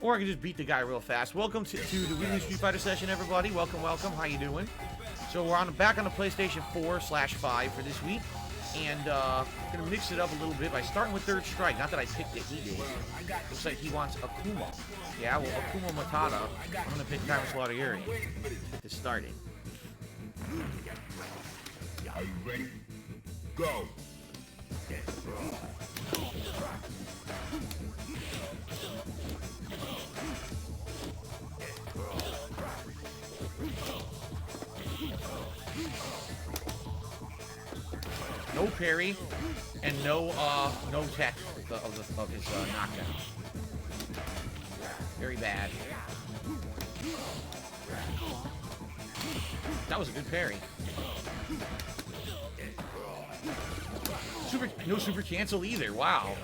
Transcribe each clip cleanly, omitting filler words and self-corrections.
Or I can just beat the guy real fast. Welcome to the weekly Street Fighter session, everybody. Welcome, welcome. How you doing? So we're back on the PlayStation 4/5 for this week. And we're going to mix it up a little bit by starting with Third Strike. Not that I picked it, he did. Looks like he wants Akuma. Yeah, well, Akuma Matata. I'm going to pick Time Slaughter Area. Get this started. Are you ready? Go! No parry, and no tech of his knockdown. Very bad. That was a good parry. No super cancel either. Wow.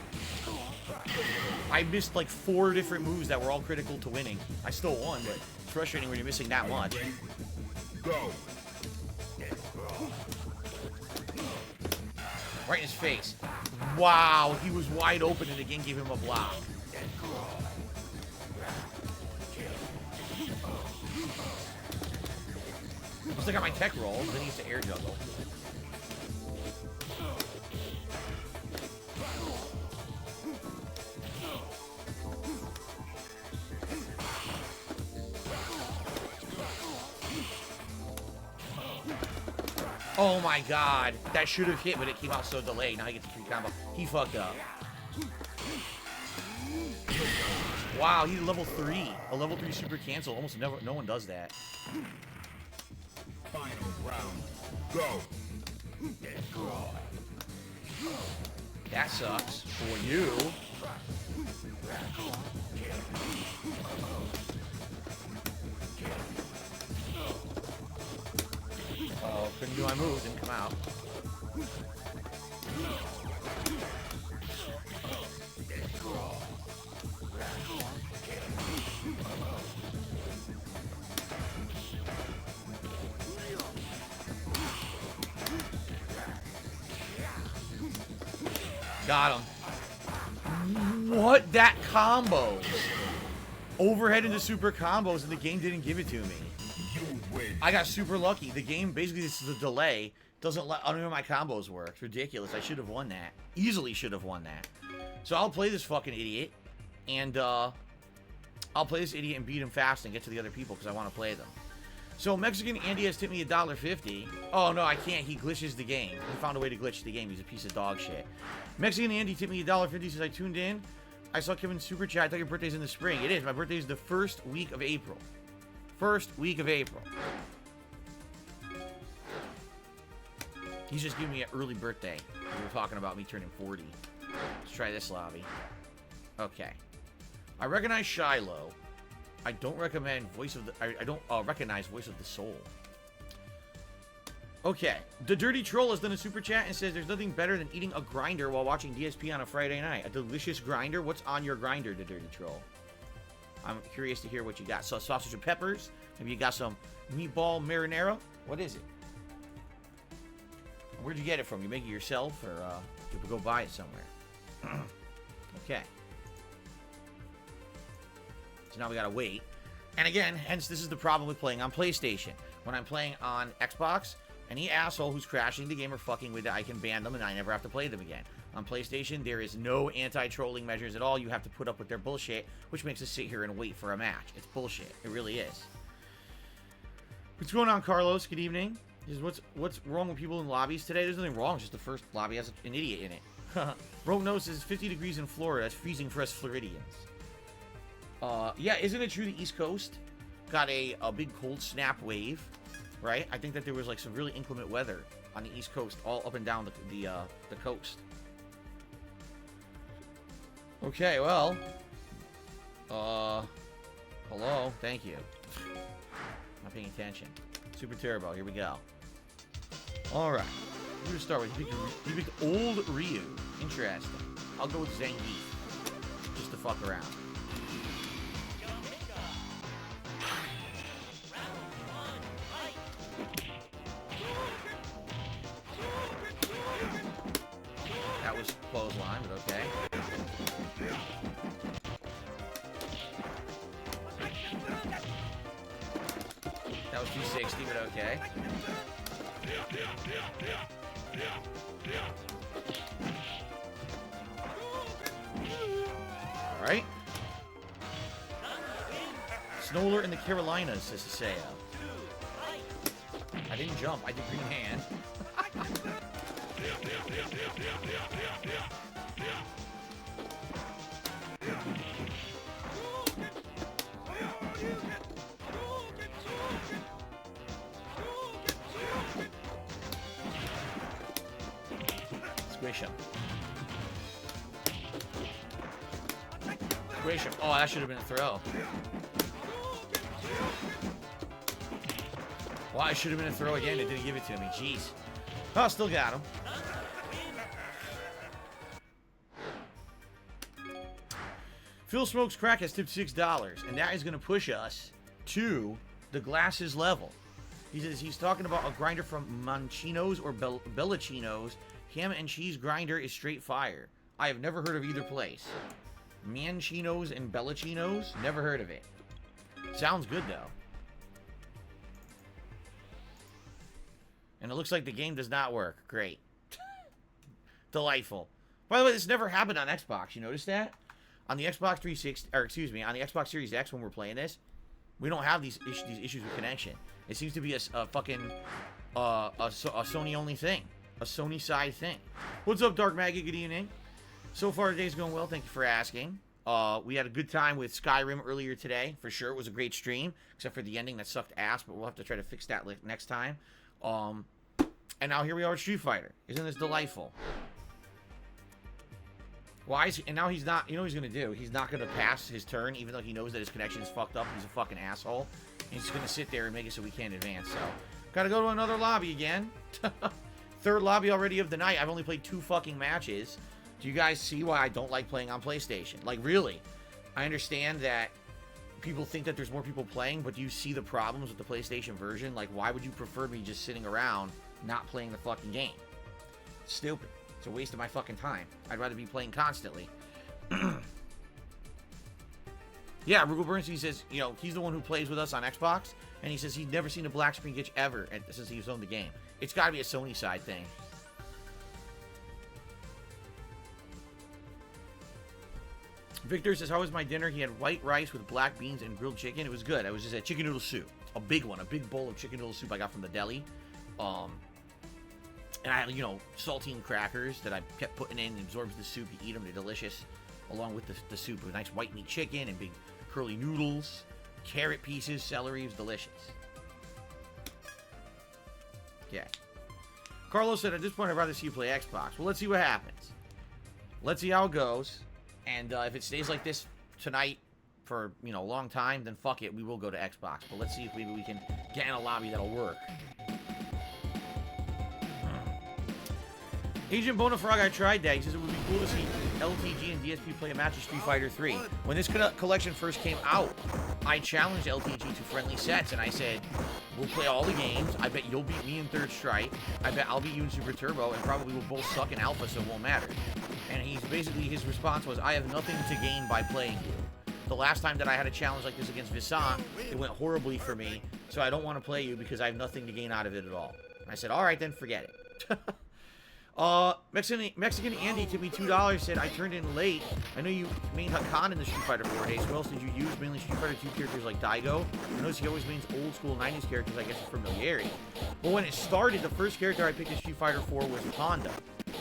I missed like 4 different moves that were all critical to winning. I still won, but it's frustrating when you're missing that much. Go! Right in his face. Wow, he was wide open and again gave him a block. Once I got my tech roll, then he used to air juggle. Oh my god, that should have hit, but it came out so delayed. Now he gets a free combo. He fucked up. Wow, he's level 3. A level 3 super cancel. Almost never, no one does that. Final round. Go! That sucks for you. Oh, couldn't do my move, didn't come out. Got him. What? That combos. Overhead into super combos and the game didn't give it to me. I got super lucky. The game, basically, this is a delay. Doesn't let any of my combos work. It's ridiculous. I should have won that. Easily should have won that. So I'll play this fucking idiot. And, I'll play this idiot and beat him fast and get to the other people because I want to play them. So Mexican Andy has tipped me $1.50. Oh, no, I can't. He glitches the game. He found a way to glitch the game. He's a piece of dog shit. Mexican Andy tipped me $1.50 since I tuned in. I saw Kevin's super chat. I thought your birthday's in the spring. It is. My birthday is the first week of April. First week of April. He's just giving me an early birthday. We were talking about me turning 40. Let's try this lobby. Okay. I recognize Shiloh. I don't recommend Voice of the... I don't recognize Voice of the Soul. Okay. The Dirty Troll has done a super chat and says there's nothing better than eating a grinder while watching DSP on a Friday night. A delicious grinder? What's on your grinder, the Dirty Troll? I'm curious to hear what you got. So sausage and peppers. Maybe you got some meatball marinara. What is it? Where'd you get it from? You make it yourself, or did you go buy it somewhere? Okay. So now we gotta wait. And again, hence this is the problem with playing on PlayStation. When I'm playing on Xbox, any asshole who's crashing the game or fucking with it, I can ban them and I never have to play them again. On PlayStation, there is no anti-trolling measures at all. You have to put up with their bullshit, which makes us sit here and wait for a match. It's bullshit. It really is. What's going on, Carlos? Good evening. What's wrong with people in lobbies today? There's nothing wrong. It's just the first lobby has an idiot in it. Rognose is 50 degrees in Florida. That's freezing for us Floridians. Yeah, isn't it true the East Coast got a big cold snap wave, right? I think that there was like some really inclement weather on the East Coast, all up and down the coast. Okay, well, hello, thank you. Not paying attention. Super Turbo, here we go. All right, we're gonna start with you picked old Ryu. Interesting. I'll go with Zangief, just to fuck around. That was clothesline, but okay. That was 260, but okay. Alright. Snowler in the Carolinas, says Saseo. I didn't jump, I did green hand. Squish him. Squish him. Oh, that should have been a throw. Well, it should have been a throw again. It didn't give it to me. Jeez. Oh, still got him. Phil Smokes Crack has tipped $6, and that is going to push us to the glasses level. He says he's talking about a grinder from Mancino's or Bellacino's. Ham and cheese grinder is straight fire. I have never heard of either place. Mancino's and Bellacino's? Never heard of it. Sounds good, though. And it looks like the game does not work. Great. Delightful. By the way, this never happened on Xbox. You notice that? On the Xbox 360, or excuse me, on the Xbox Series X when we're playing this, we don't have these issues with connection. It seems to be a fucking a Sony only thing. A Sony side thing. What's up, Dark Maggie? Good evening. So far, today's going well. Thank you for asking. We had a good time with Skyrim earlier today. For sure, it was a great stream. Except for the ending that sucked ass, but we'll have to try to fix that next time. And now here we are with Street Fighter. Isn't this delightful? Why is he, and now he's not, you know what he's going to do? He's not going to pass his turn, even though he knows that his connection is fucked up. He's a fucking asshole. He's just going to sit there and make it so we can't advance. So, gotta go to another lobby again. Third lobby already of the night. I've only played 2 fucking matches. Do you guys see why I don't like playing on PlayStation? Like, really? I understand that people think that there's more people playing, but do you see the problems with the PlayStation version? Like, why would you prefer me just sitting around not playing the fucking game? Stupid. It's a waste of my fucking time. I'd rather be playing constantly. Yeah, Rugal Bernstein says, you know, he's the one who plays with us on Xbox, and he says he's never seen a black screen glitch ever since he's owned the game. It's got to be a Sony side thing. Victor says, how was my dinner? He had white rice with black beans and grilled chicken. It was good. I was just at chicken noodle soup. A big one. A big bowl of chicken noodle soup I got from the deli. And I had, you know, saltine crackers that I kept putting in. It absorbs the soup. You eat them. They're delicious. Along with the soup. With nice white meat chicken and big curly noodles. Carrot pieces. Celery. It was delicious. Yeah. Carlos said, at this point, I'd rather see you play Xbox. Well, let's see what happens. Let's see how it goes. And if it stays like this tonight for, you know, a long time, then fuck it, we will go to Xbox. But let's see if maybe we can get in a lobby that'll work. Agent Bonafrog, I tried that. He says it would be cool to see LTG and DSP play a match of Street Fighter 3. When this collection first came out, I challenged LTG to friendly sets, and I said, we'll play all the games. I bet you'll beat me in Third Strike. I bet I'll beat you in Super Turbo, and probably we'll both suck in Alpha, so it won't matter. And his response was, I have nothing to gain by playing you. The last time that I had a challenge like this against Visant, it went horribly for me, so I don't want to play you because I have nothing to gain out of it at all. And I said, all right, then forget it. Mexican Andy tipped me $2, said, I turned in late. I know you main Hakan in the Street Fighter 4 days. Who else did you use? Mainly Street Fighter 2 characters like Daigo. I noticed he always means old school 90s characters, I guess, for familiarity. But when it started, the first character I picked in Street Fighter 4 was Honda.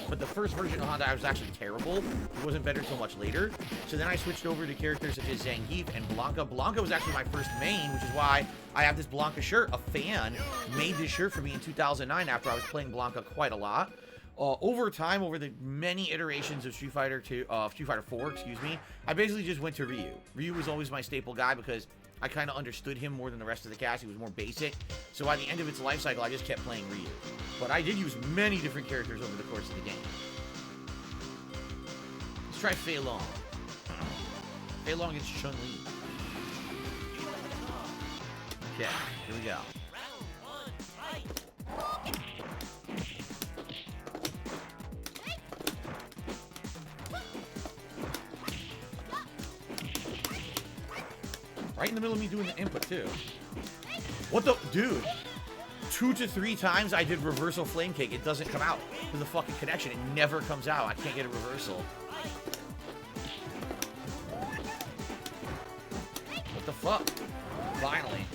But the first version of Honda, I was actually terrible. It wasn't better until much later. So then I switched over to characters such as Zangief and Blanca. Blanca was actually my first main, which is why I have this Blanca shirt. A fan made this shirt for me in 2009 after I was playing Blanca quite a lot. Over time, over the many iterations of Street Fighter 4, excuse me, I basically just went to Ryu. Ryu was always my staple guy because I kind of understood him more than the rest of the cast. He was more basic. So by the end of its life cycle, I just kept playing Ryu. But I did use many different characters over the course of the game. Let's try Fei Long. Fei Long against Chun-Li. Okay, here we go. Right in the middle of me doing the input, too. What the? Dude. 2 to 3 times I did reversal flame kick. It doesn't come out with the fucking connection. It never comes out. I can't get a reversal. What the fuck? Finally.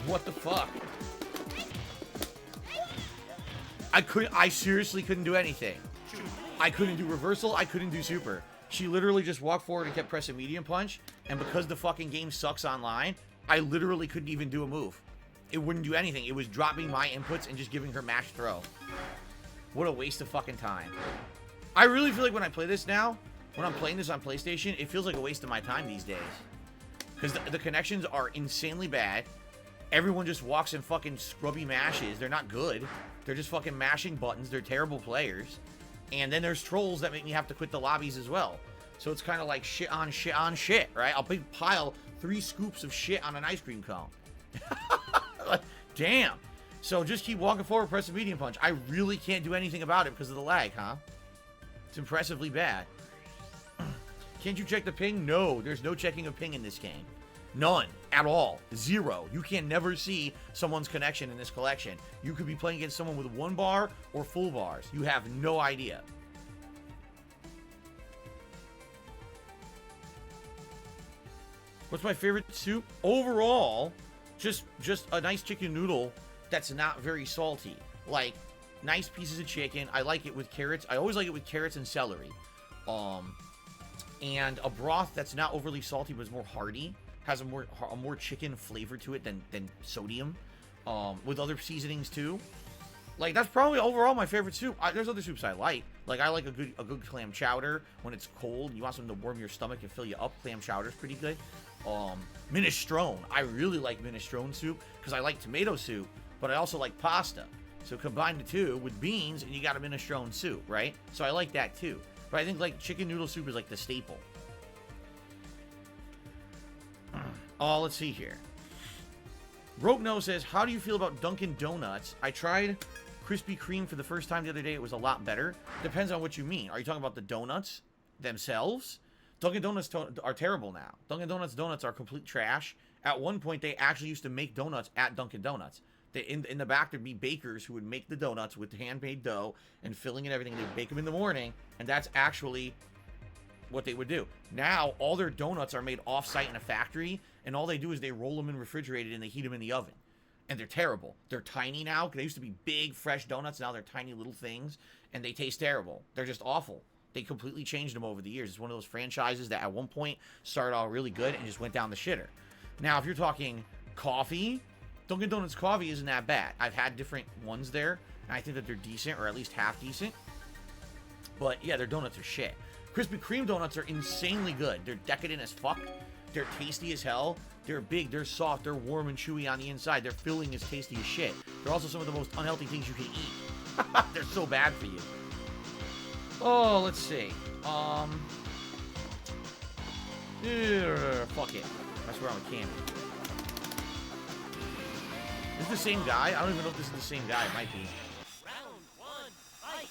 What the fuck? I seriously couldn't do anything. I couldn't do reversal, I couldn't do super. She literally just walked forward and kept pressing medium punch, and because the fucking game sucks online, I literally couldn't even do a move. It wouldn't do anything. It was dropping my inputs and just giving her mash throw. What a waste of fucking time. I really feel like when I play this now, when I'm playing this on PlayStation, it feels like a waste of my time these days. Because the connections are insanely bad. Everyone just walks in fucking scrubby mashes. They're not good. They're just fucking mashing buttons. They're terrible players. And then there's trolls that make me have to quit the lobbies as well. So it's kind of like shit on shit on shit, right? I'll big pile 3 scoops of shit on an ice cream cone. Like, damn. So just keep walking forward, press the medium punch. I really can't do anything about it because of the lag, huh? It's impressively bad. Can't you check the ping? No, there's no checking of ping in this game. None. At all. 0. You can never see someone's connection in this collection. You could be playing against someone with 1 bar or full bars. You have no idea. What's my favorite soup? Overall, just a nice chicken noodle that's not very salty. Like, nice pieces of chicken. I like it with carrots. I always like it with carrots and celery. And a broth that's not overly salty but is more hearty. Has a more chicken flavor to it than sodium, with other seasonings too. Like, that's probably overall my favorite soup. There's other soups I like. Like, I like a good clam chowder when it's cold. You want something to warm your stomach and fill you up. Clam chowder's pretty good. Minestrone. I really like minestrone soup because I like tomato soup, but I also like pasta. So combine the two with beans and you got a minestrone soup, right? So I like that too. But I think like chicken noodle soup is like the staple. Oh, let's see here. Rope No says, how do you feel about Dunkin' Donuts? I tried Krispy Kreme for the first time the other day. It was a lot better. Depends on what you mean. Are you talking about the donuts themselves? Dunkin' Donuts are terrible now. Dunkin' Donuts donuts are complete trash. At one point, they actually used to make donuts at Dunkin' Donuts. In the back, there'd be bakers who would make the donuts with handmade dough and filling and everything. They'd bake them in the morning, and that's actually what they would do. Now, all their donuts are made off-site in a factory, and all they do is they roll them in refrigerated and they heat them in the oven. And they're terrible. They're tiny now. They used to be big, fresh donuts. Now they're tiny little things, and they taste terrible. They're just awful. They completely changed them over the years. It's one of those franchises that at one point started out really good and just went down the shitter. Now, if you're talking coffee, Dunkin' Donuts coffee isn't that bad. I've had different ones there, and I think that they're decent, or at least half decent. But yeah, their donuts are shit. Krispy Kreme donuts are insanely good. They're decadent as fuck. They're tasty as hell. They're big, they're soft, they're warm and chewy on the inside. Their filling is tasty as shit. They're also some of the most unhealthy things you can eat. They're so bad for you. Oh, let's see. Fuck it. That's where I'm with Cammy. Is this the same guy? I don't even know if this is the same guy. It might be. Round 1, fight!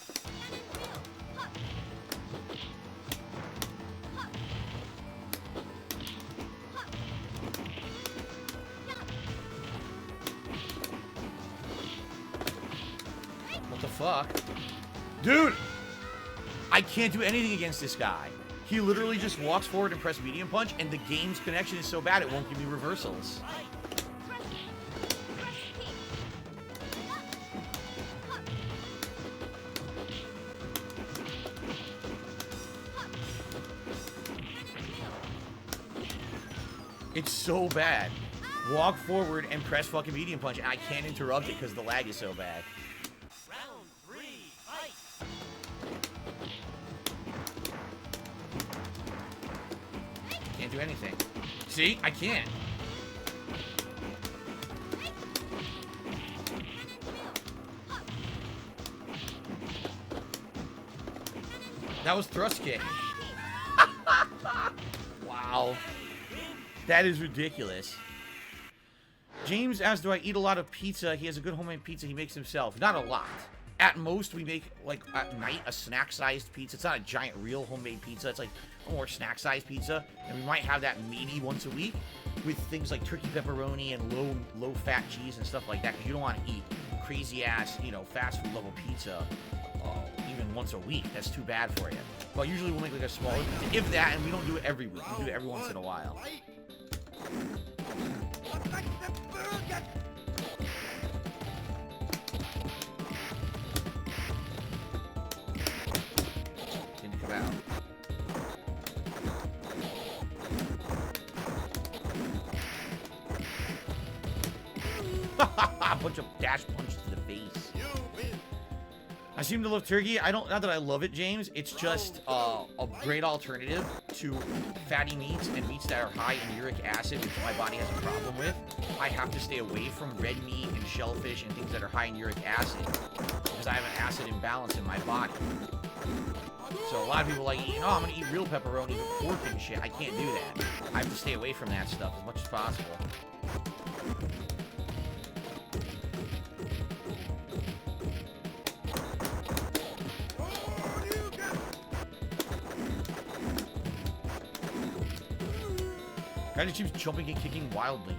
What the fuck? Dude! I can't do anything against this guy. He literally just walks forward and press medium punch, and the game's connection is so bad it won't give me reversals. It's so bad. Walk forward and press fucking medium punch, and I can't interrupt it because the lag is so bad. Round 3, fight! Can't do anything. See? I can't. That was thrust kick. Wow. That is ridiculous. James asks, do I eat a lot of pizza? He has a good homemade pizza he makes himself. Not a lot. At most, we make, like, at night, a snack-sized pizza. It's not a giant, real homemade pizza. It's, like, a more snack-sized pizza. And we might have that maybe once a week with things like turkey pepperoni and low-fat cheese and stuff like that. Because you don't want to eat crazy-ass, you know, fast food-level pizza even once a week. That's too bad for you. But usually we'll make, like, a smaller pizza. If that, and we don't do it every week. We do it every once in a while. Out. A bunch of dash punches to the face. I seem to love turkey. Not that I love it, James. It's just a great alternative to fatty meats and meats that are high in uric acid, which my body has a problem with. I have to stay away from red meat and shellfish and things that are high in uric acid because I have an acid imbalance in my body. So a lot of people are like, you know, I'm gonna eat real pepperoni with pork and shit. I can't do that. I have to stay away from that stuff as much as possible. Guy just keeps jumping and kicking wildly.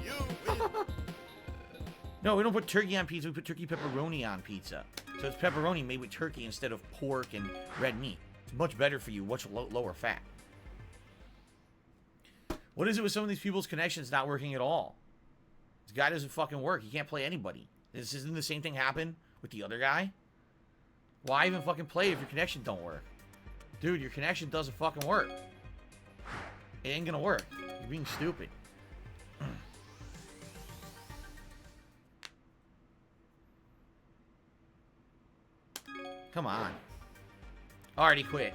No, we don't put turkey on pizza. We put turkey pepperoni on pizza. So it's pepperoni made with turkey instead of pork and red meat. It's much better for you, much lower fat. What is it with some of these people's connections not working at all? This guy doesn't fucking work. He can't play anybody. This isn't the same thing happen with the other guy? Why even fucking play if your connection don't work? Dude, your connection doesn't fucking work. It ain't gonna work. You're being stupid. Come on. Already quit.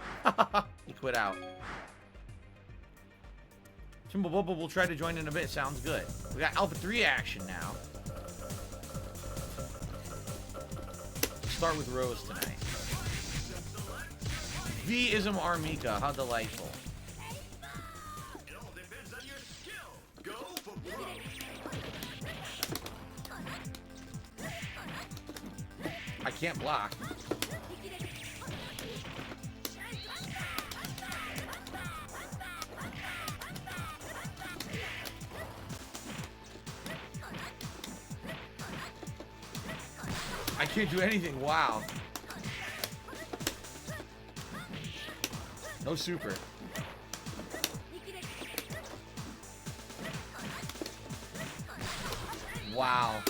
He quit out. Timble Bubble will try to join in a bit. Sounds good. We got Alpha 3 action now. Start with Rose tonight. V-ism Armika. How delightful. I can't block. I can't do anything. Wow. No super. Wow.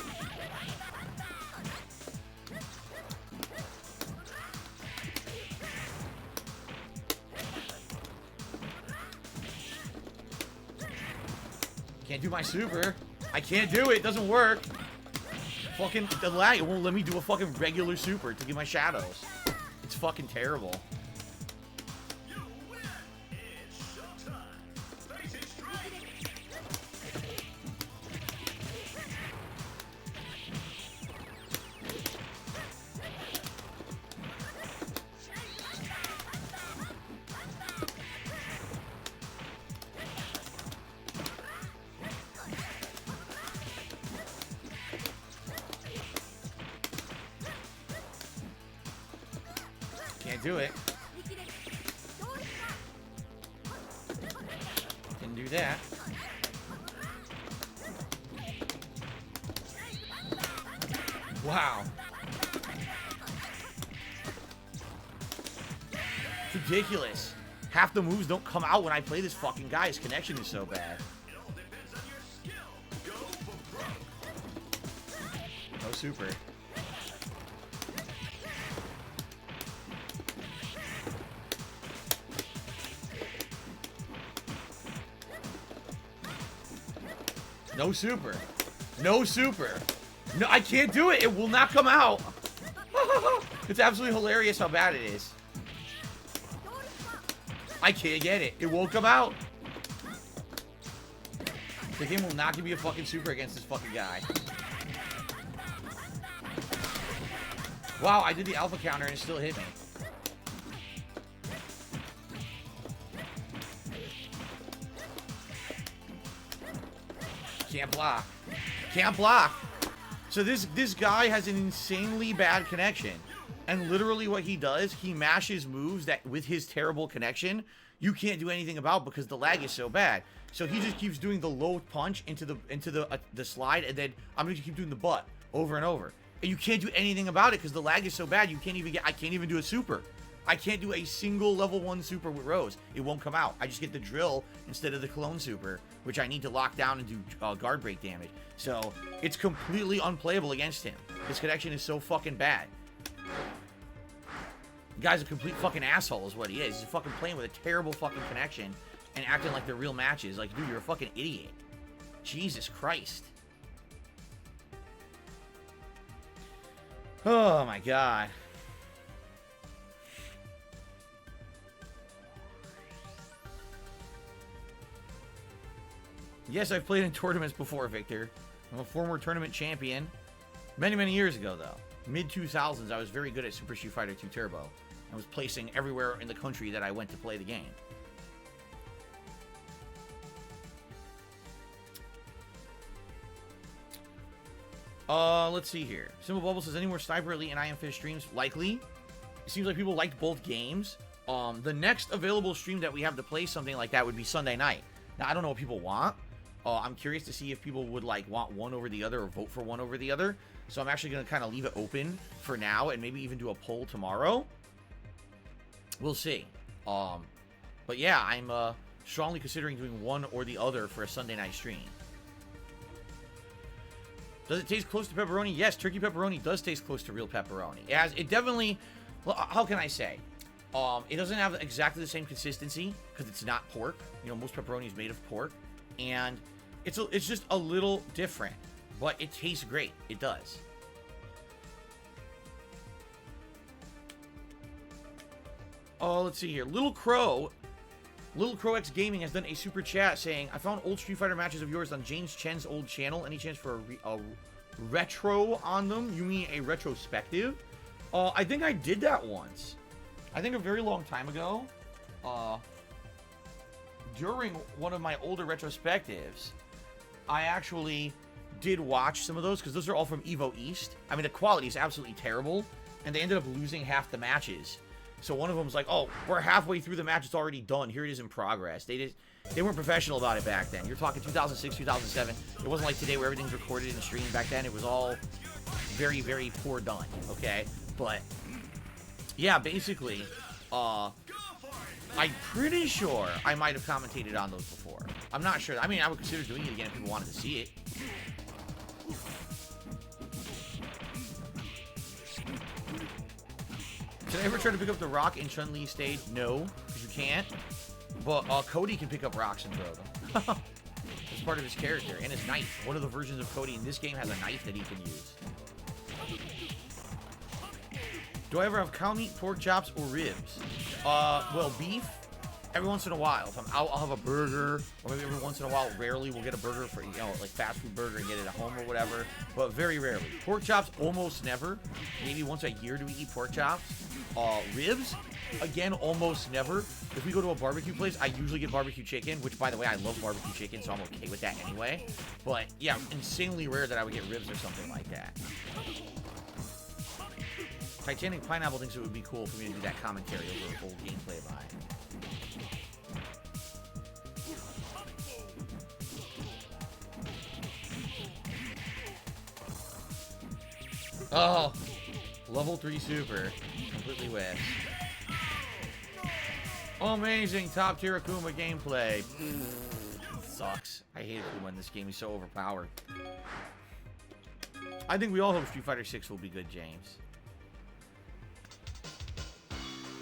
Can't do my super. I can't do it. It doesn't work. Fucking the lag. It won't let me do a fucking regular super to get my shadows. It's fucking terrible. Do it. Can do that. Wow. It's ridiculous. Half the moves don't come out when I play this fucking guy. His connection is so bad. No super. No super. No super. No, I can't do it. It will not come out. It's absolutely hilarious how bad it is. I can't get it. It won't come out. The game will not give me a fucking super against this fucking guy. Wow, I did the alpha counter and it still hit me. Can't block. Can't block. So this guy has an insanely bad connection. And literally what he does, he mashes moves that with his terrible connection, you can't do anything about because the lag is so bad. So he just keeps doing the low punch into the slide, and then I'm gonna keep doing the butt over and over. And you can't do anything about it because the lag is so bad. You can't even get. I can't even do a super. I can't do a single level 1 super with Rose. It won't come out. I just get the drill instead of the clone super, which I need to lock down and do guard break damage. So it's completely unplayable against him. His connection is so fucking bad. The guy's a complete fucking asshole is what he is. He's fucking playing with a terrible fucking connection and acting like they're real matches. Like, dude, you're a fucking idiot. Jesus Christ. Oh my god. Yes, I've played in tournaments before, Victor. I'm a former tournament champion. Many, many years ago, though. Mid-2000s, I was very good at Super Street Fighter 2 Turbo. I was placing everywhere in the country that I went to play the game. Let's see here. Simple Bubble says, any more Sniper Elite and I Am Fish streams? Likely. It seems like people liked both games. The next available stream that we have to play something like that would be Sunday night. Now, I don't know what people want. I'm curious to see if people would want one over the other or vote for one over the other. So I'm actually going to kind of leave it open for now and maybe even do a poll tomorrow. We'll see. But yeah, I'm strongly considering doing one or the other for a Sunday night stream. Does it taste close to pepperoni? Yes, turkey pepperoni does taste close to real pepperoni. It definitely, how can I say? It doesn't have exactly the same consistency because it's not pork. You know, most pepperoni is made of pork. And it's just a little different. But it tastes great. It does. Oh, let's see here. Little Crow X Gaming has done a super chat saying, I found old Street Fighter matches of yours on James Chen's old channel. Any chance for a retro on them? You mean a retrospective? I think I did that once. I think a very long time ago. During one of my older retrospectives, I actually did watch some of those because those are all from Evo East. I mean, the quality is absolutely terrible, and they ended up losing half the matches. So one of them was like, oh, we're halfway through the match. It's already done. Here it is in progress. They weren't professional about it back then. You're talking 2006, 2007. It wasn't like today where everything's recorded and streamed. Back then, it was all very, very poor done, okay? But, yeah, basically, I'm pretty sure I might have commentated on those before. I'm not sure. I mean, I would consider doing it again if people wanted to see it. Did I ever try to pick up the rock in Chun-Li's stage? No, because you can't. But Cody can pick up rocks and throw them. It's part of his character. And his knife. One of the versions of Cody in this game has a knife that he can use. Do I ever have cow meat, pork chops, or ribs? Well, beef, every once in a while. If I'm out, I'll have a burger, or maybe every once in a while, rarely we'll get a burger for, like fast food burger and get it at home or whatever, but very rarely. Pork chops, almost never. Maybe once a year do we eat pork chops. Ribs, again, almost never. If we go to a barbecue place, I usually get barbecue chicken, which, by the way, I love barbecue chicken, so I'm okay with that anyway. But, yeah, insanely rare that I would get ribs or something like that. Titanic Pineapple thinks it would be cool for me to do that commentary over a full gameplay by. Oh, level 3 super. Completely whiffed. Amazing top tier Akuma gameplay. Sucks. I hate Akuma in this game. He's so overpowered. I think we all hope Street Fighter 6 will be good, James.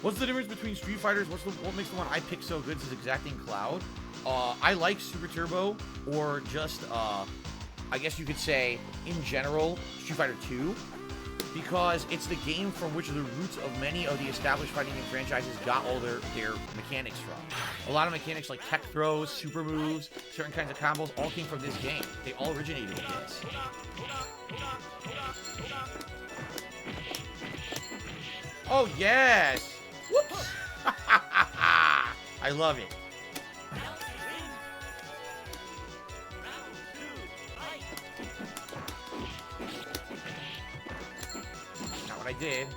What's the difference between Street Fighters? What makes the one I pick so good? Says Exacting Cloud. I like Super Turbo, or just, I guess you could say, in general, Street Fighter 2, because it's the game from which the roots of many of the established fighting game franchises got all their mechanics from. A lot of mechanics like tech throws, super moves, certain kinds of combos, all came from this game. They all originated with this. Oh, yes! Whoops! I love it. Not what I did.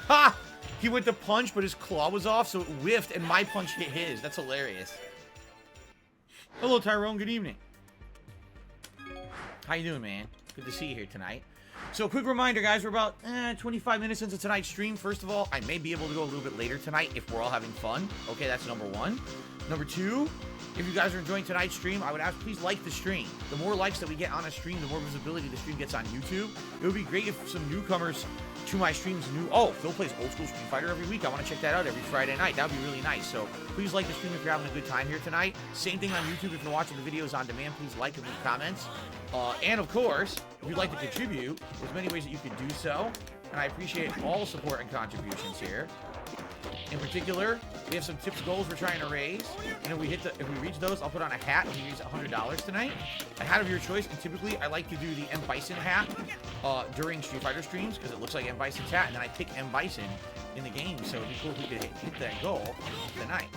Ha! He went to punch, but his claw was off, so it whiffed, and my punch hit his. That's hilarious. Hello, Tyrone. Good evening. How you doing, man? Good to see you here tonight. So, quick reminder, guys. We're about 25 minutes into tonight's stream. First of all, I may be able to go a little bit later tonight if we're all having fun. Okay, that's number one. Number two, if you guys are enjoying tonight's stream, I would ask, please like the stream. The more likes that we get on a stream, the more visibility the stream gets on YouTube. It would be great if some newcomers to my streams knew, oh, Phil plays old school Street Fighter every week. I want to check that out every Friday night. That would be really nice. So please like the stream if you're having a good time here tonight. Same thing on YouTube. If you're watching the videos on demand, please like and leave comments. And of course, if you'd like to contribute, there's many ways that you can do so. And I appreciate all support and contributions here. In particular, we have some tips goals we're trying to raise, and if we reach those, I'll put on a hat and we raise $100 tonight. A hat of your choice, and typically I like to do the M Bison hat during Street Fighter streams because it looks like M Bison's hat, and then I pick M Bison in the game, so it'd be cool if we could hit that goal tonight.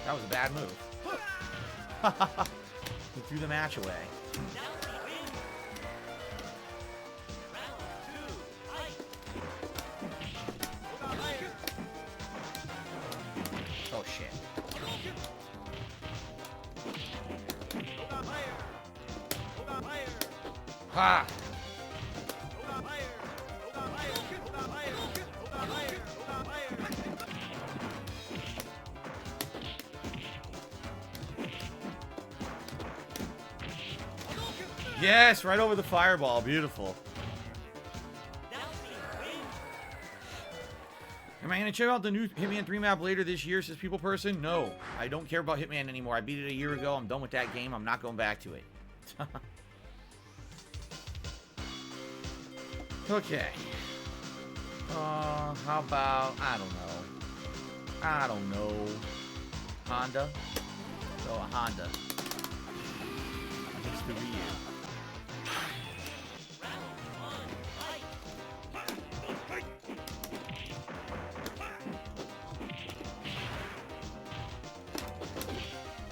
That was a bad move. We threw the match away. Oh shit. Ha! Yes, right over the fireball. Beautiful. Am I going to check out the new Hitman 3 map later this year, says People Person? No, I don't care about Hitman anymore. I beat it a year ago. I'm done with that game. I'm not going back to it. Okay. How about, I don't know. Honda? Oh, a Honda. It's the Ryu.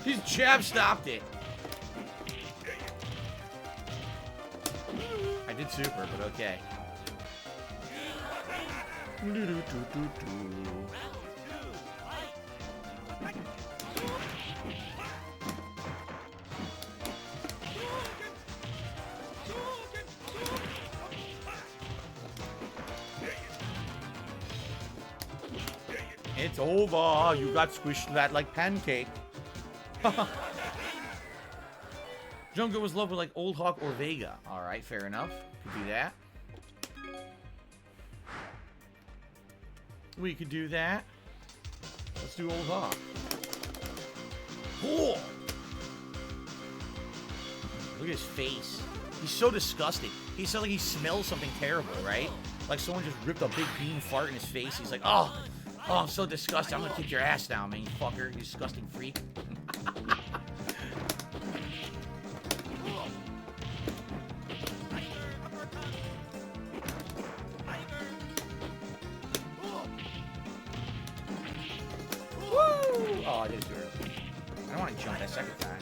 His jab stopped it. I did super, but okay. It's over. You got squished that like pancake. Junker was loved with like Old Hawk or Vega. Alright, fair enough. Could do that. We could do that. Let's do Old Hawk. Cool. Look at his face. He's so disgusting. He sounds like he smells something terrible, right? Like someone just ripped a big bean fart in his face. He's like, oh, I'm so disgusting. I'm gonna kick your ass down, man, you fucker. You disgusting freak. Oh, I did it too early. I don't want to jump that second time.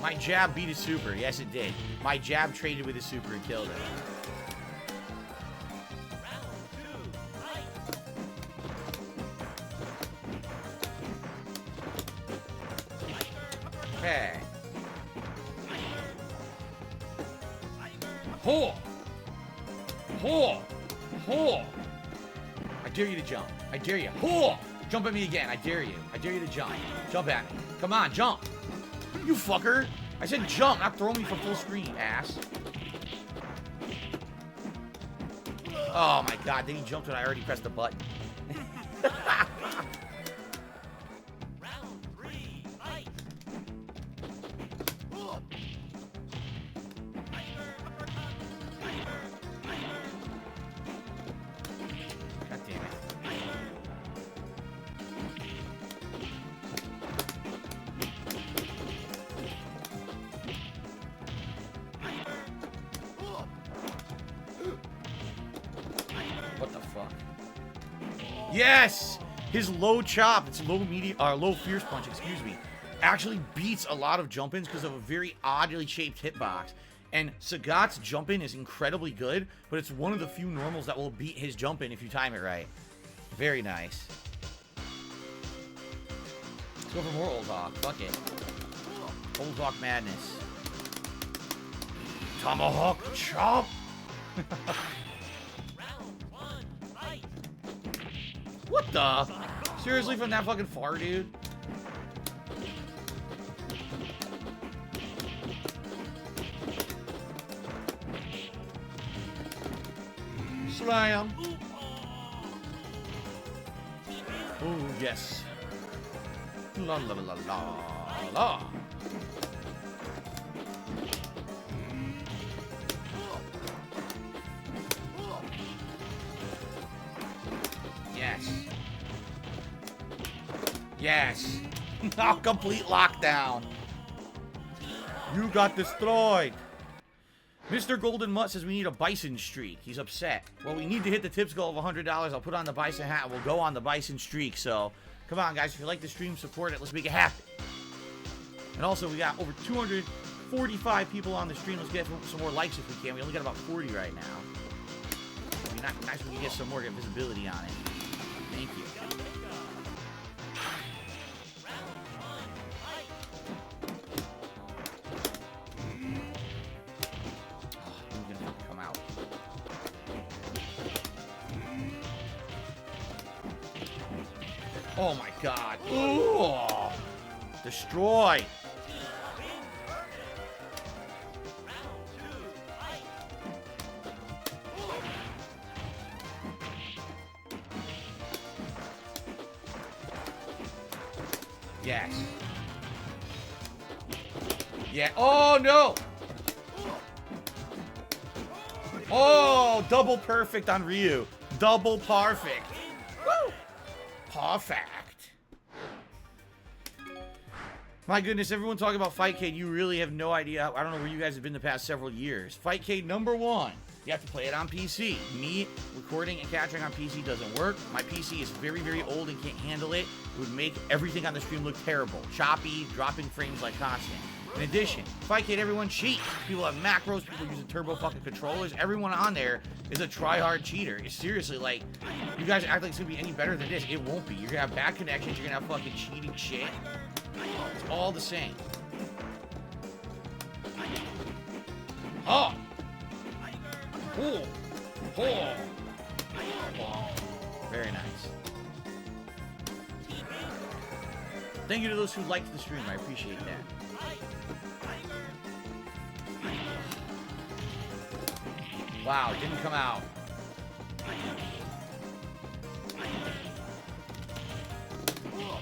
My jab beat his super. Yes, it did. My jab traded with his super and killed him. Okay. Ho! Ho! Ho! I dare you to jump. I dare you. Ho! Jump at me again. I dare you. I dare you to jump. Jump at me. Come on, jump. You fucker. I said jump, not throw me from full screen, ass. Oh my god, then he jumped when I already pressed the button. Yes! His low chop, it's low medium, low fierce punch, excuse me, actually beats a lot of jump-ins because of a very oddly shaped hitbox. And Sagat's jump-in is incredibly good, but it's one of the few normals that will beat his jump-in if you time it right. Very nice. Let's go for more Old Hawk. Fuck it. Old Hawk madness. Tomahawk chop! What the? Seriously, from that fucking far, dude? Slam! Oh, yes. La la la la la. Yes. Yes. Oh, complete lockdown. You got destroyed. Mr. Golden Mutt says we need a bison streak. He's upset. Well, we need to hit the tips goal of $100. I'll put on the bison hat and we'll go on the bison streak. So, come on, guys. If you like the stream, support it. Let's make it happen. And also, we got over 245 people on the stream. Let's get some more likes if we can. We only got about 40 right now. It'd be nice if we can get some more visibility on it. Thank you. Oh my god. Ooh. Destroy. Yes. Yeah. Oh no. Oh, double perfect on Ryu. Double perfect. Woo. Perfect. My goodness, everyone talking about Fightcade, you really have no idea. I don't know where you guys have been the past several years. Fightcade #1. You have to play it on PC. Me, recording and capturing on PC doesn't work. My PC is very, very old and can't handle it. It would make everything on the stream look terrible. Choppy, dropping frames like constant. In addition, Fightcade, everyone cheats. People have macros, people using turbo fucking controllers. Everyone on there is a try-hard cheater. It's seriously like, you guys act like it's gonna be any better than this. It won't be. You're gonna have bad connections, you're gonna have fucking cheating shit. It's all the same. Oh! Oh! Oh! Very nice. Thank you to those who liked the stream. I appreciate that. Wow, it didn't come out.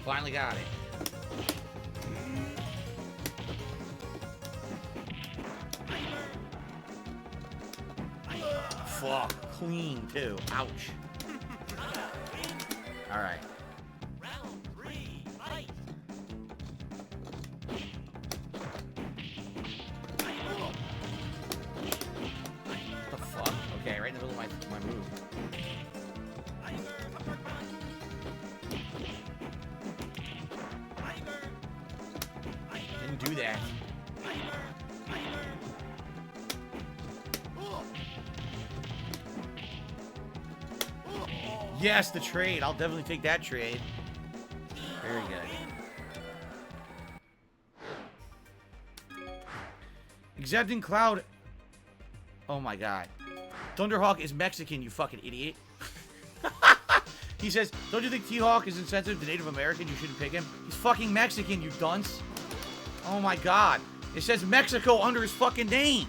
Finally got it. Fuck. Clean, too. Ouch. Alright. Round 3, fight! What the fuck? Okay, right in the middle of my move. Didn't do that. Yes, the trade. I'll definitely take that trade. Very good. Accepting Cloud. Oh my god. Thunderhawk is Mexican, you fucking idiot. He says, don't you think T-Hawk is insensitive to Native Americans? You shouldn't pick him. He's fucking Mexican, you dunce. Oh my god. It says Mexico under his fucking name.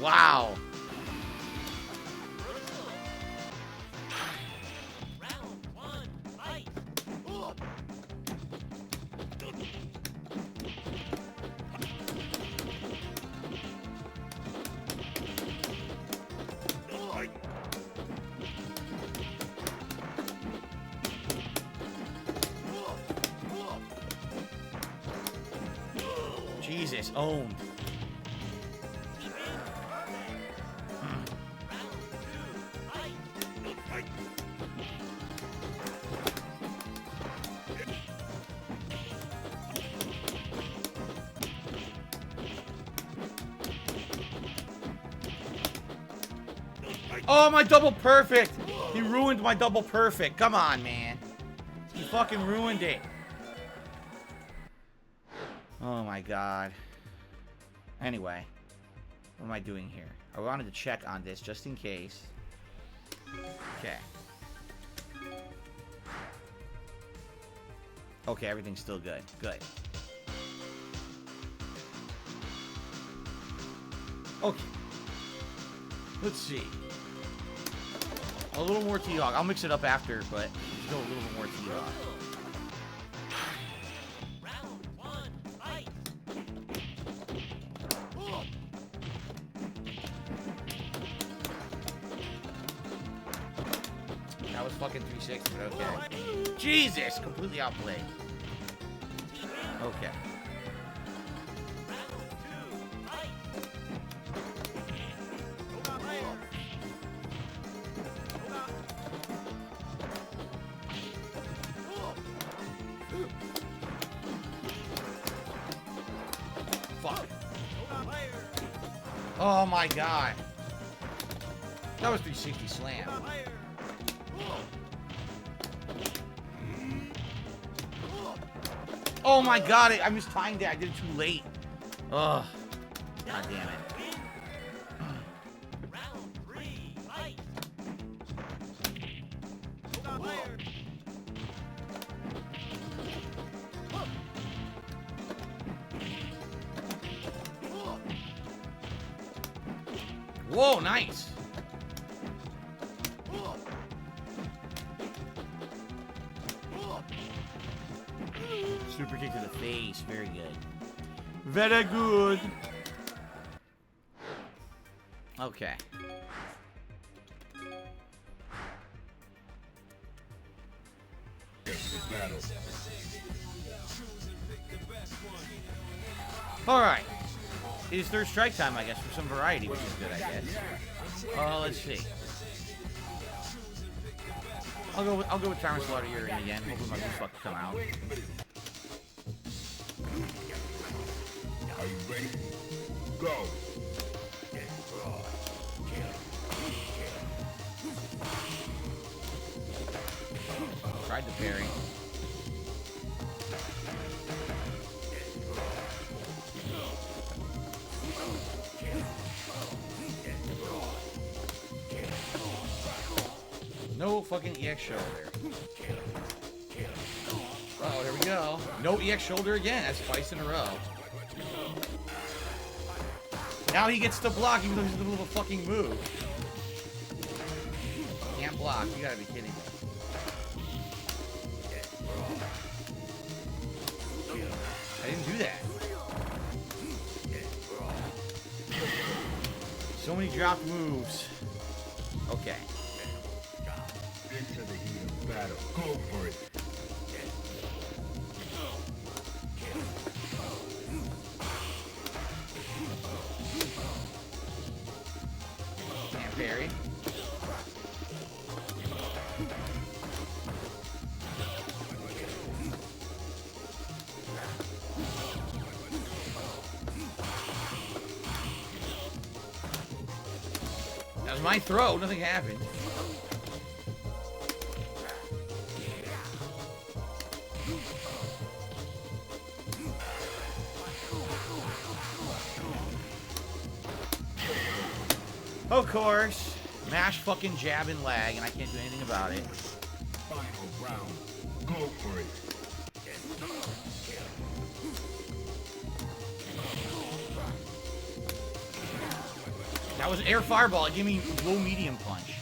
Wow. Jesus, owned. Oh, my double perfect. He ruined my double perfect. Come on, man. He fucking ruined it. Oh, my God. Anyway. What am I doing here? I wanted to check on this just in case. Okay. Okay, everything's still good. Good. Okay. Let's see. A little more T-Hawk. I'll mix it up after, but let's go a little bit more T-Hawk. Round one, fight. That was fucking 360, but okay. Jesus! Completely outplayed. Okay. Round two, fight. Fuck. Oh my god. That was 360 slam. Oh my god, I mistimed it. I did it too late. Ugh. God damn it. Round three, fight. Whoa, nice. Super kick to the face. Very good. Very good. Okay. Battle. Alright. It is third strike time, I guess, for some variety, which is good, I guess. Let's see. I'll go with Tyrant Slaughter here again. Hopefully my good fuck come out. Are you ready? Go. Tried to parry. No fucking EX shoulder. Oh, there we go. No EX shoulder again. That's twice in a row. Now he gets to block even though he's in the middle of a fucking move. Can't block. You gotta be kidding me. I didn't do that. So many dropped moves. Okay. Into the heat of battle. Go for it. Can't parry. That was my throw. Nothing happened. Of course. Mash fucking jab and lag, and I can't do anything about it. Final round. Go for it. That was air fireball. It gave me low medium punch.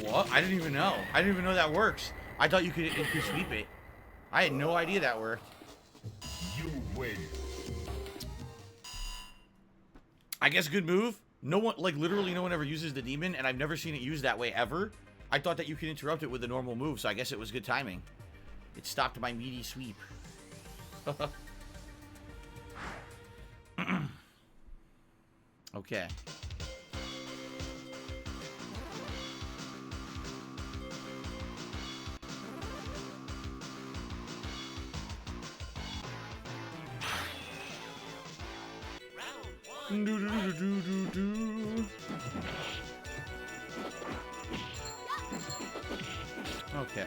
What? I didn't even know. I didn't even know that works. I thought you could sweep it. I had no idea that worked. You win. I guess good move. No one, like literally no one ever uses the demon, and I've never seen it used that way ever. I thought that you could interrupt it with a normal move, so I guess it was good timing. It stopped my meaty sweep. Okay. Round 1. Do, do, do, do, do, do. Okay.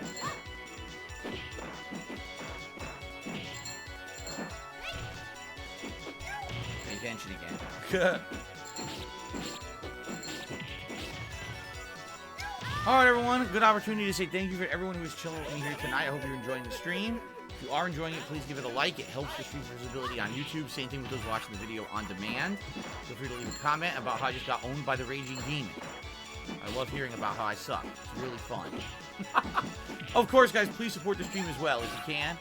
Pay attention again. Alright, everyone. Good opportunity to say thank you for everyone who is chilling with me here tonight. I hope you're enjoying the stream. If you are enjoying it, please give it a like. It helps the stream's visibility on YouTube. Same thing with those watching the video on demand. Feel free to leave a comment about how I just got owned by the Raging Demon. I love hearing about how I suck. It's really fun. Of course, guys, please support the stream as well if you can.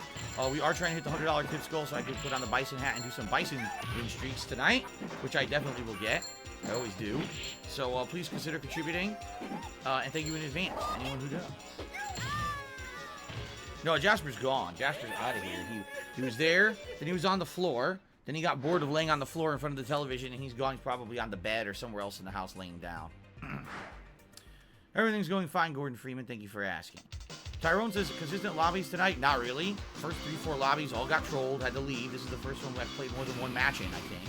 We are trying to hit the $100 tips goal, so I can put on the Bison hat and do some Bison win streaks tonight, which I definitely will get. I always do. So please consider contributing, and thank you in advance to anyone who does. No, Jasper's gone. Jasper's out of here. He was there, then he was on the floor, then he got bored of laying on the floor in front of the television, and he's gone. He's probably on the bed or somewhere else in the house laying down. Everything's going fine, Gordon Freeman. Thank you for asking. Tyrone says, consistent lobbies tonight? Not really. First 3-4 lobbies all got trolled, had to leave. This is the first one I've played more than one match in, I think.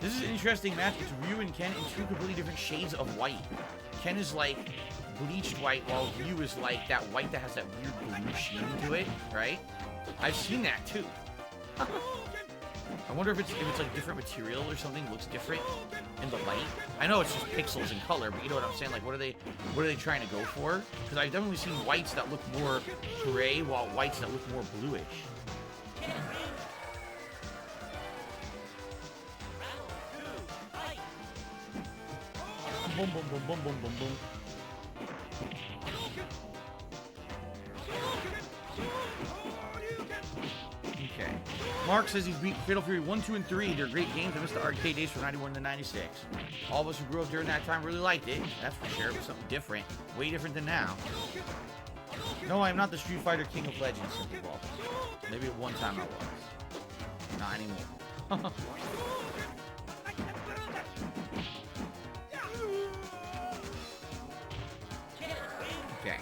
This is an interesting match. It's Ryu and Ken in two completely different shades of white. Ken is like bleached white, while Ryu is like that white that has that weird blue sheen to it, right? I've seen that too. I wonder if it's like different material or something looks different in the light. I know it's just pixels and color, but you know what I'm saying? Like, what are they trying to go for? Because I've definitely seen whites that look more gray, while whites that look more bluish. Boom, boom, boom, boom, boom, boom, boom. Okay. Mark says he's beat Fatal Fury 1, 2, and 3. They're great games. I missed the arcade days from 91 to 96. All of us who grew up during that time really liked it. That's for sure. It was something different. Way different than now. No, I'm not the Street Fighter King of Legends, Simple Ball. Maybe at one time I was. Not anymore. Okay.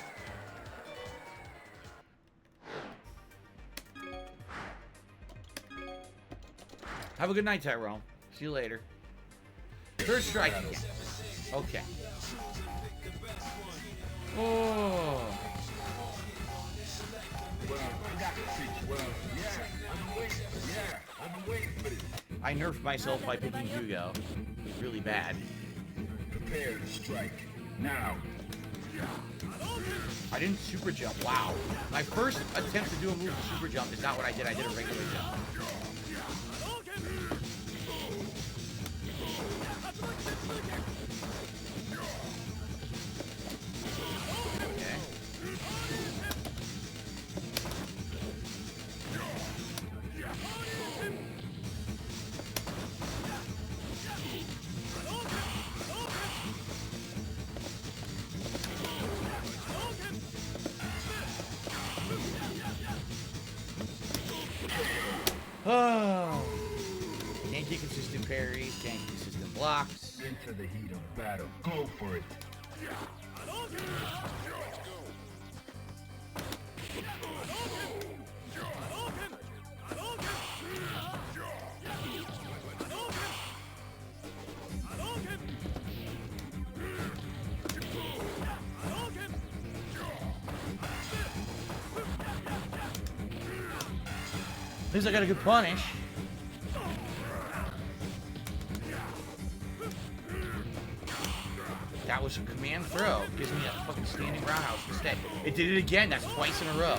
Have a good night, Tyrone. See you later. First strike again. Okay. Oh. I nerfed myself by picking Hugo. Really bad. Prepare to strike. Now. I didn't super jump. Wow. My first attempt to do a move with super jump is not what I did. I did a regular jump. Okay. Oh. Can't get consistent parries, can't get consistent blocks. Into the heat of battle. Go for it. At least I got a good punish. That was a command throw. Gives me a fucking standing roundhouse instead. It did it again. That's twice in a row.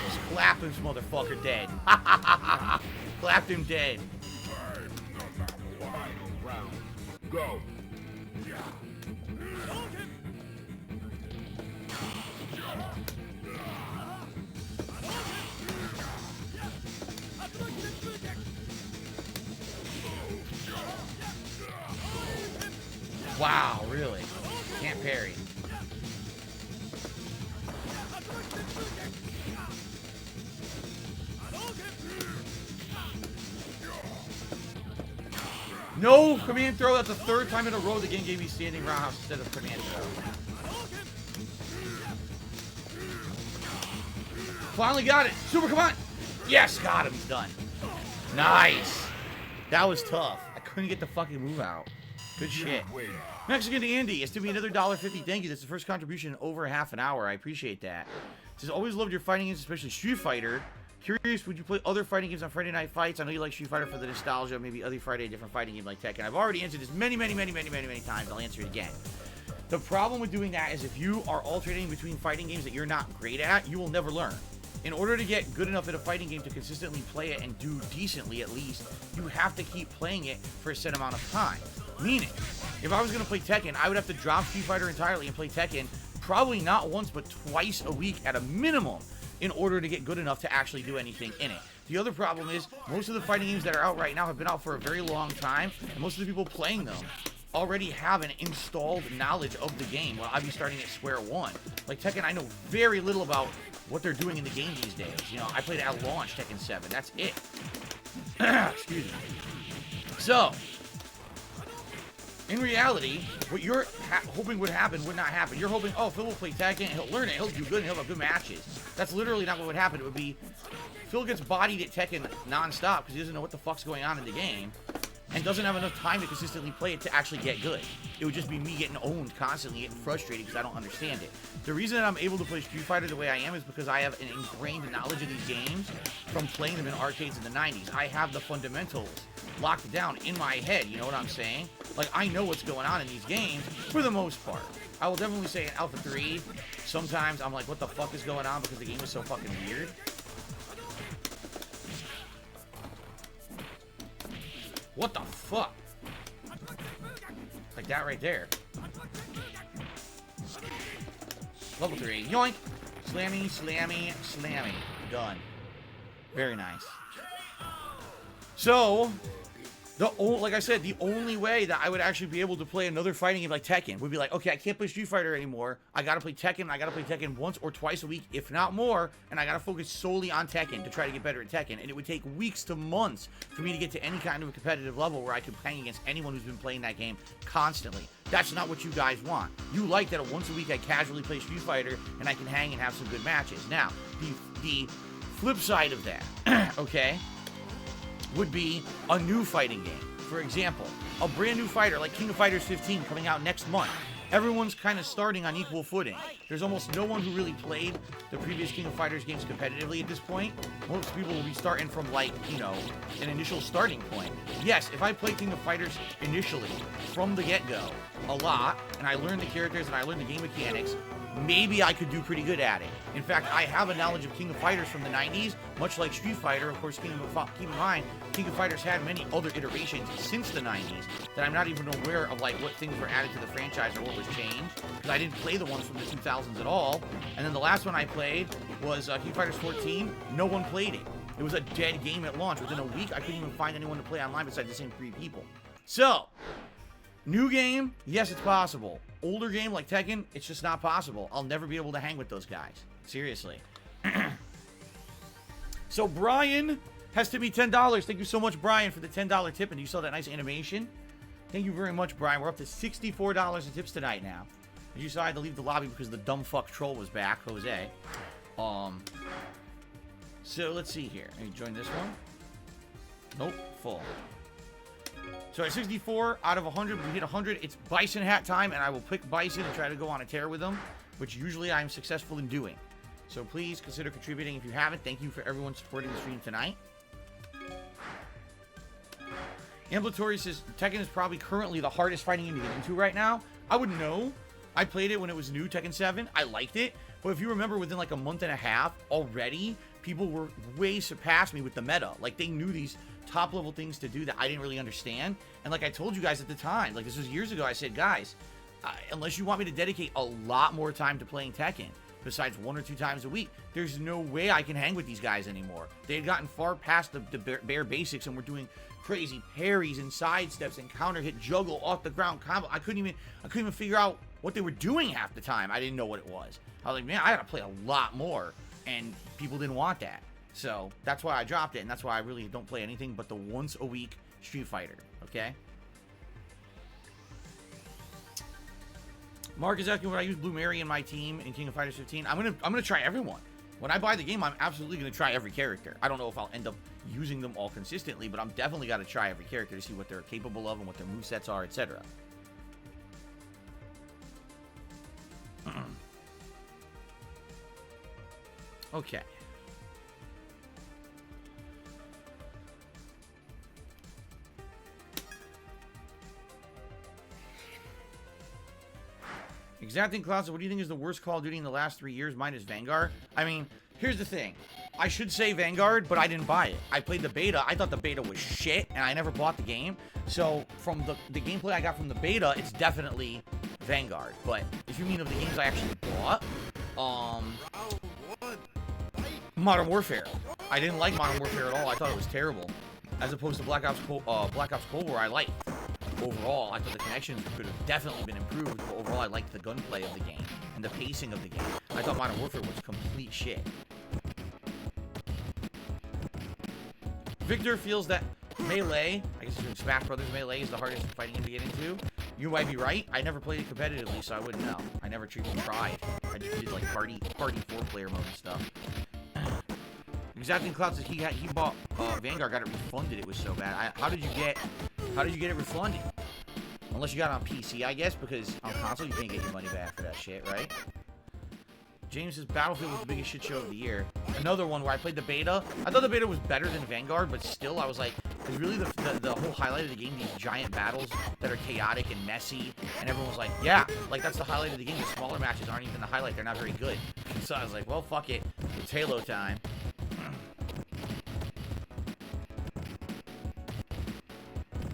Just clap this motherfucker dead. Clapped him dead. Go. Wow, really? Can't parry. No command throw. That's the third time in a row the game gave me standing roundhouse instead of command throw. Finally got it. Super, come on. Yes, got him. He's done. Nice. That was tough. I couldn't get the fucking move out. Good shit. Mexican Andy, it's to be another $1.50. Thank you. That's the first contribution in over half an hour. I appreciate that. It says, always loved your fighting games, especially Street Fighter. Curious, would you play other fighting games on Friday Night Fights? I know you like Street Fighter for the nostalgia. Maybe other Friday, a different fighting game like Tekken. I've already answered this many times. I'll answer it again. The problem with doing that is if you are alternating between fighting games that you're not great at, you will never learn. In order to get good enough at a fighting game to consistently play it and do decently at least, you have to keep playing it for a set amount of time. Meaning, if I was going to play Tekken, I would have to drop Street Fighter entirely and play Tekken probably not once but twice a week at a minimum in order to get good enough to actually do anything in it. The other problem is most of the fighting games that are out right now have been out for a very long time, and most of the people playing them already have an installed knowledge of the game while I'd be starting at square one. Like Tekken, I know very little about what they're doing in the game these days. You know, I played it at launch, Tekken 7. That's it. Excuse me. So, in reality, what you're hoping would happen would not happen. You're hoping, oh, Phil will play Tekken, he'll learn it, he'll do good, and he'll have good matches. That's literally not what would happen. It would be, Phil gets bodied at Tekken non-stop because he doesn't know what the fuck's going on in the game, and doesn't have enough time to consistently play it to actually get good. It would just be me getting owned constantly, getting frustrated because I don't understand it. The reason that I'm able to play Street Fighter the way I am is because I have an ingrained knowledge of these games from playing them in arcades in the 90s. I have the fundamentals locked down in my head, you know what I'm saying? Like, I know what's going on in these games for the most part. I will definitely say in Alpha 3, sometimes I'm like, what the fuck is going on because the game is so fucking weird. What the fuck? Like that right there. Level 3. Yoink! Slammy, slammy, slammy. Done. Very nice. So, like I said, the only way that I would actually be able to play another fighting game like Tekken would be like, okay, I can't play Street Fighter anymore. I gotta play Tekken. I gotta play Tekken once or twice a week, if not more, and I gotta focus solely on Tekken to try to get better at Tekken. And it would take weeks to months for me to get to any kind of a competitive level where I could hang against anyone who's been playing that game constantly. That's not what you guys want. You like that once a week I casually play Street Fighter and I can hang and have some good matches. Now, the flip side of that, okay, would be a new fighting game. For example, a brand new fighter like King of Fighters 15 coming out next month. Everyone's kind of starting on equal footing. There's almost no one who really played the previous King of Fighters games competitively at this point. Most people will be starting from, like, you know, an initial starting point. Yes, if I play King of Fighters initially from the get-go a lot, and I learn the characters and I learn the game mechanics, maybe I could do pretty good at it. In fact, I have a knowledge of King of Fighters from the 90s, much like Street Fighter. Of course, keep in mind, King of Fighters had many other iterations since the 90s that I'm not even aware of, like, what things were added to the franchise or what was changed, because I didn't play the ones from the 2000s at all. And then the last one I played was King of Fighters 14. No one played it. It was a dead game at launch. Within a week, I couldn't even find anyone to play online besides the same 3 people. So, new game, yes, it's possible. Older game like Tekken, it's just not possible. I'll never be able to hang with those guys. Seriously. So Brian has to be $10. Thank you so much, Brian, for the $10 tip. And you saw that nice animation? Thank you very much, Brian. We're up to $64 in tips tonight now. As you saw, I had to leave the lobby because the dumb fuck troll was back, Jose. So let's see here. Let me join this one. Nope, full. So at 64 out of 100, we hit 100. It's Bison hat time, and I will pick Bison and try to go on a tear with him, which usually I'm successful in doing. So please consider contributing if you haven't. Thank you for everyone supporting the stream tonight. Ambulatory says, Tekken is probably currently the hardest fighting game to get into right now. I wouldn't know. I played it when it was new, Tekken 7. I liked it. But if you remember, within like a month and a half, already, people were way surpassed me with the meta. Like, they knew these top level things to do that I didn't really understand. And like I told you guys at the time, like this was years ago, I said, guys, unless you want me to dedicate a lot more time to playing Tekken, besides 1 or 2 times a week, there's no way I can hang with these guys anymore. They had gotten far past the bare basics and were doing crazy parries and sidesteps and counter hit juggle off the ground combo. I couldn't even figure out what they were doing half the time. I didn't know what it was. I was like, man, I gotta play a lot more, and people didn't want that. So that's why I dropped it, and that's why I really don't play anything but the once a week Street Fighter. Okay. Mark is asking, would I use Blue Mary in my team in King of Fighters 15? I'm gonna try everyone. When I buy the game, I'm absolutely gonna try every character. I don't know if I'll end up using them all consistently, but I'm definitely gotta try every character to see what they're capable of and what their movesets are, etc. Okay. Exacting Closet, what do you think is the worst Call of Duty in the last 3 years? Mine is Vanguard. I mean, here's the thing. I should say Vanguard, but I didn't buy it. I played the beta. I thought the beta was shit, and I never bought the game. So, from the gameplay I got from the beta, it's definitely Vanguard. But if you mean of the games I actually bought, Modern Warfare. I didn't like Modern Warfare at all. I thought it was terrible. As opposed to Black Ops Cold War, I liked. Overall, I thought the connections could have definitely been improved, but overall I liked the gunplay of the game and the pacing of the game. I thought Modern Warfare was complete shit. Victor feels that Melee, I guess it's in Smash Brothers, Melee is the hardest fighting game to get into. You might be right. I never played it competitively, so I wouldn't know. I never even tried. I just did like party 4-player mode and stuff. Exacting Cloud says he bought Vanguard, got it refunded. It was so bad. How did you get it refunded? Unless you got it on PC, I guess, because on console you can't get your money back for that shit, right? James says Battlefield was the biggest shit show of the year. Another one where I played the beta. I thought the beta was better than Vanguard, but still I was like, it's really the whole highlight of the game, these giant battles that are chaotic and messy, and everyone was like, yeah, like that's the highlight of the game. The smaller matches aren't even the highlight. They're not very good. So I was like, well, fuck it. It's Halo time.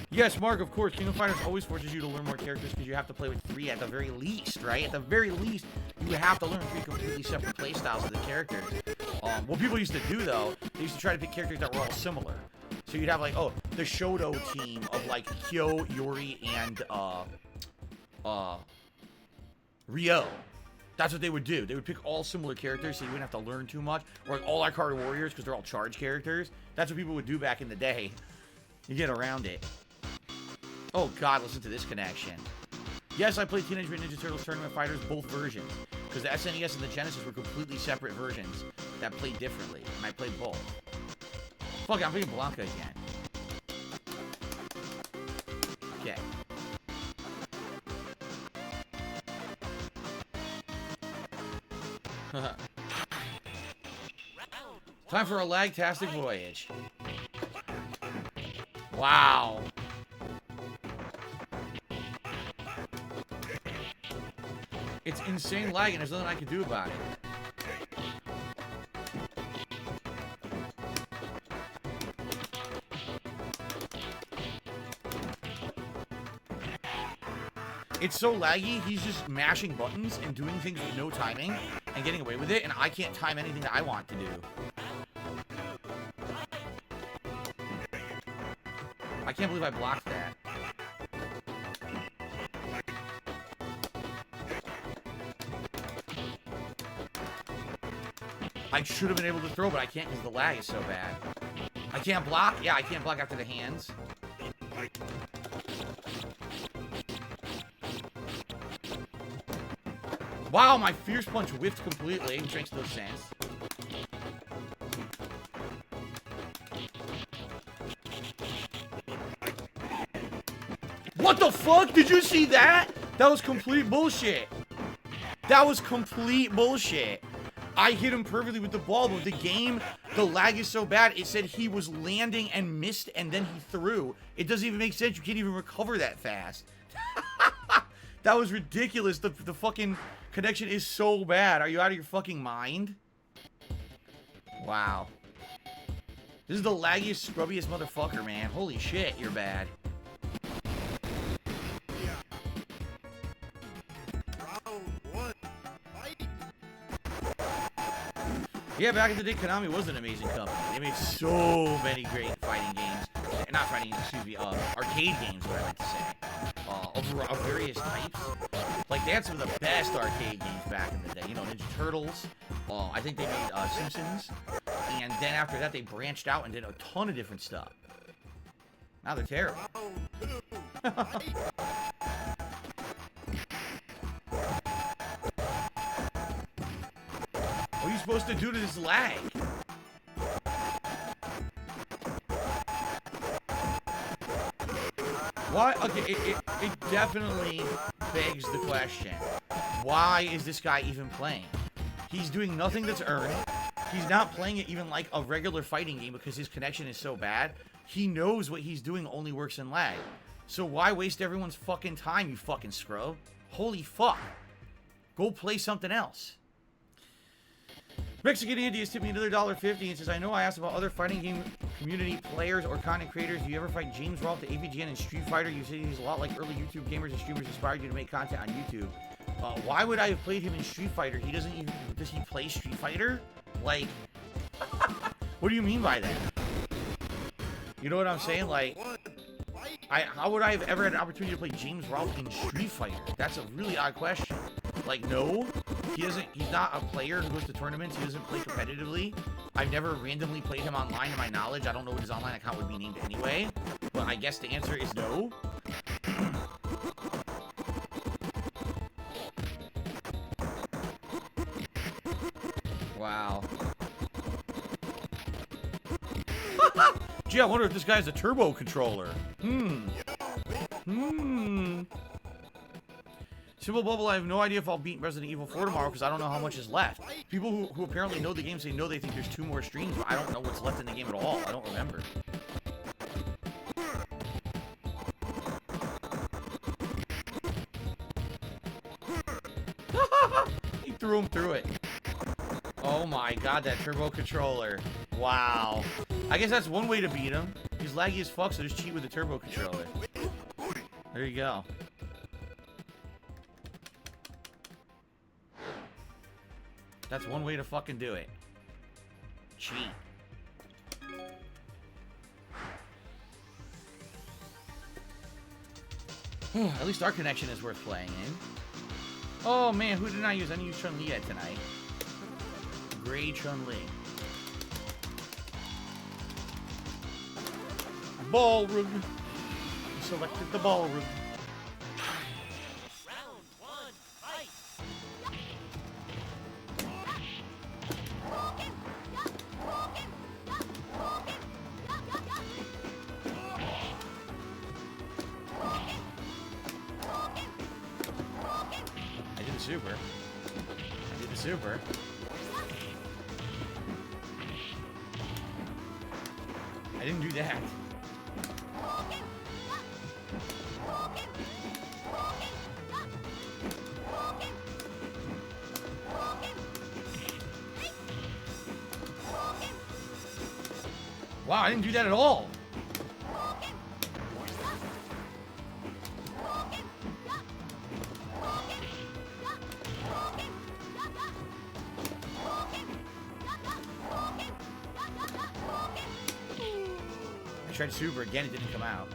Yes, Mark, of course, King of Fighters always forces you to learn more characters because you have to play with 3 at the very least, right? At the very least, you have to learn 3 completely separate playstyles of the characters. What people used to do, though, they used to try to pick characters that were all similar. So you'd have, like, oh, the Shoto team of, like, Kyo, Yuri, and, Ryo. That's what they would do. They would pick all similar characters so you wouldn't have to learn too much. Or, like, all Ikari Warriors because they're all charge characters. That's what people would do back in the day. You get around it. Oh god, listen to this connection. Yes, I played Teenage Mutant Ninja Turtles Tournament Fighters, both versions. Because the SNES and the Genesis were completely separate versions that played differently. And I played both. Fuck it, I'm playing Blanca again. Okay. Time for a lag-tastic voyage. Wow. It's insane lag and there's nothing I can do about it. It's so laggy, he's just mashing buttons and doing things with no timing and getting away with it, and I can't time anything that I want to do. I can't believe I blocked that. I should have been able to throw, but I can't because the lag is so bad. I can't block? Yeah, I can't block after the hands. Wow, my Fierce Punch whiffed completely, which makes no sense. What the fuck? Did you see that? That was complete bullshit. That was complete bullshit. I hit him perfectly with the ball, but the game, the lag is so bad, it said he was landing and missed, and then he threw. It doesn't even make sense. You can't even recover that fast. That was ridiculous. The fucking connection is so bad. Are you out of your fucking mind? Wow. This is the laggiest, scrubbiest motherfucker, man. Holy shit, you're bad. Yeah, back in the day, Konami was an amazing company. They made so many great fighting games. not fighting games, excuse me, arcade games, what I like to say, of various types. Like, they had some of the best arcade games back in the day. You know, Ninja Turtles. I think they made Simpsons. And then after that, they branched out and did a ton of different stuff. Now they're terrible. What are you supposed to do to this lag? Why? Okay, it definitely begs the question. Why is this guy even playing? He's doing nothing that's earned. He's not playing it even like a regular fighting game because his connection is so bad. He knows what he's doing only works in lag. So why waste everyone's fucking time, you fucking scrub? Holy fuck. Go play something else. Mexican Andy has tipped me another $1.50 and says, I know I asked about other fighting game community players or content creators. Do you ever fight James Rolfe, the AVGN, and Street Fighter? You say he's a lot like early YouTube gamers and streamers inspired you to make content on YouTube. Why would I have played him in Street Fighter? He doesn't even... Does he play Street Fighter? Like... What do you mean by that? You know what I'm saying? Like... how would I have ever had an opportunity to play James Rolfe in Street Fighter? That's a really odd question. Like, no, he's not a player who goes to tournaments. He doesn't play competitively. I've never randomly played him online to my knowledge. I don't know what his online account would be named anyway. But I guess the answer is no. Wow. Gee, I wonder if this guy's a turbo controller. Simple Bubble, I have no idea if I'll beat Resident Evil 4 tomorrow because I don't know how much is left. People who apparently know the game say no, they think there's 2 more streams, but I don't know what's left in the game at all. I don't remember. He threw him through it. Oh my god, that turbo controller. Wow. I guess that's one way to beat him. He's laggy as fuck, so just cheat with the turbo controller. There you go. That's one way to fucking do it. Cheat. At least our connection is worth playing in. Oh man, who did I use? I didn't use Chun-Li yet tonight. Gray Chun-Li. Ballroom. Selected the ballroom. Round 1, fight. I did the super. I did the super. I didn't do that. Wow, I didn't do that at all. I tried super again, it didn't come out.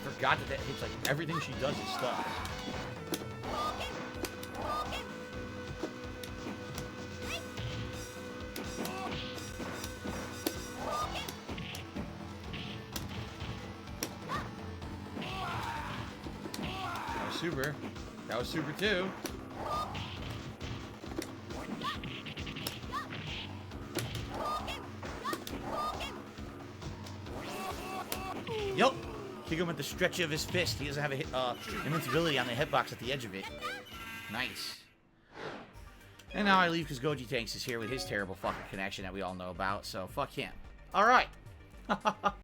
Forgot that that hits like everything she does is stuff. Super. That was super too. Yep. Kick him with the stretch of his fist. He doesn't have a hit, invincibility on the hitbox at the edge of it. Nice. And now I leave because Goji Tanks is here with his terrible fucking connection that we all know about. So fuck him. All right.